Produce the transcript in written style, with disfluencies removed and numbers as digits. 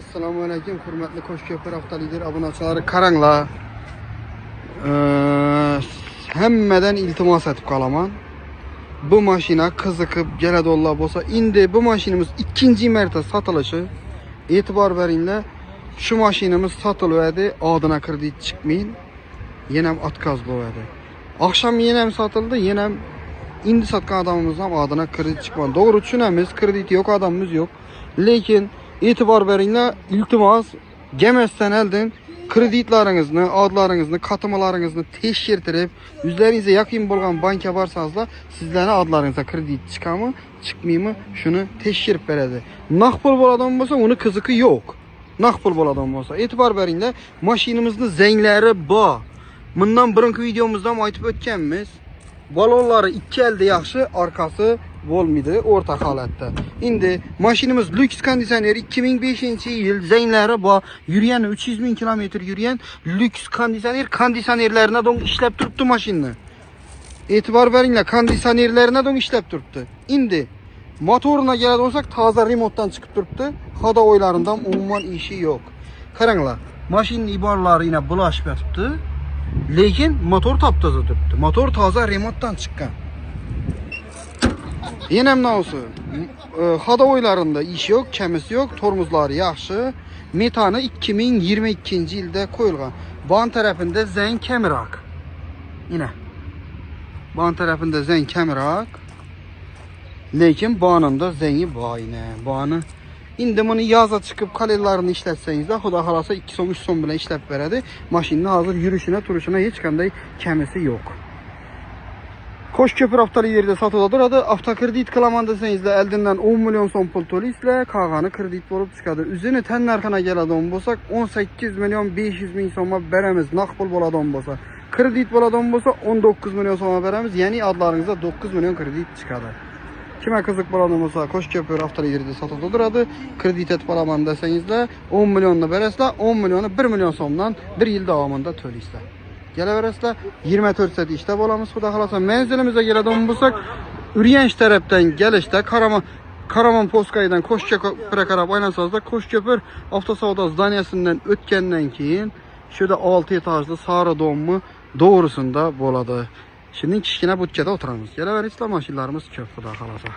Assalomu alaykum, hurmatli Qo'shko'pir avtolider obunachilari, qaranglar. Hammadan iltimos etib qolaman. Bu mashina qiziqib keladollar bo'lsa, endi bu mashinamiz ikkinchi marta sotilishi. E'tibor beringlar. Shu mashinamiz sotiladi, odina kredit chiqmayin. Yana ham otkaz bo'ladi. Oqshom yana ham sotildi, yana ham endi sotgan odamimiz ham odina kredit chiqmadi. To'g'ri tushunamiz, kredit yo'q, odamimiz yo'q. Lekin e'tibor beringlar, iltimos, gemasdan oldin kreditlaringizni, adlaringizni, katmalaringizni tekshirtirib, o'zlaringizga yaqin bo'lgan bankka borsangizlar, sizlarning adlaringizga kredit chiqadimi, chiqmaymi, shuni tekshirib beradi. Naqd pul bo'ladigan bo'lsa, uni qiziqi yo'q. Naqd pul bo'ladigan bo'lsa, e'tibor beringlar, mashinamizning zanglari bor. Bundan birinchi videomizda ham aytib o'tganmiz. Balonlari ikki elda yaxshi, orqasi bo'lmaydi, o'rta holatda. Endi mashinamiz lyuks konditsioner 2005-yil zanglari bor, yurgani 300 ming kilometr yurgan lyuks konditsioner, konditsionerlarina dong ishlab turibdi mashinani. E'tibor beringlar, konditsionerlarina dong ishlab turibdi. Endi motorina keladigan bo'lsak, toza remontdan chiqib turibdi. Xodovoylaridan umuman ishi yo'q. Qaranglar, mashinaning iboralari yana bulashib yotibdi. Lekin motor top-toza turibdi. Motor toza remontdan chiqqan. Yana ham navsi, xodovoylarida ish yo'q, kamisi yo'q, tormozlari yaxshi. Metani 2022-yilda qo'yilgan. Bon tarafida zang kamroq. Yana. Bon tarafida zang kamroq. Lekin bonunda zangi bor ina. Boni endi buni yozga chiqib qalellarini ishlatsangizlar, xudo xolasa 2 so'm 3 so'm bilan ishlab beradi. Mashina hozir yurishina, turishina hech qanday kamisi yo'q. Qo'shko'pir avtoliderda sotuvda turadi. Avtokredit qilaman desangizlar, oldindan 10 million so'm pul to'laysizlar, qolgani kredit bo'lib chiqadi. O'zini tan narxina keladigan bo'lsak, 18 million 500 ming so'mga beramiz. Naqd pul bo'ladigan bo'lsa, kredit bo'ladigan bo'lsa 19 million so'mga beramiz. Ya'ni adlaringizda 9 million kredit chiqadi. Kimga qiziq bo'ladigan bo'lsa, Qo'shko'pir avtoliderda sotuvda turadi. Kredit etib olaman desangizlar, 10 millionni berasizlar, 10 millionni 1 million so'mdan 1 yil davomida to'laysizlar. Kelaverasizlar, 24 soat ishda bo'lamiz. Xudo xolasa manzilimizga keladigan bo'lsak, Urganch tarafdan kelishda Karaman Poskaydan Qo'shko'pirga qarab aylansangizlar, Qo'shko'pir avtosavdo zdaniyasidan o'tgandan keyin shuda 6 etajli sari dommi to'g'risida bo'ladi. Shunday kichkina budkada o'tiramiz. Kelaverasizlar, mashinlarimiz ko'p, xudo xolasa.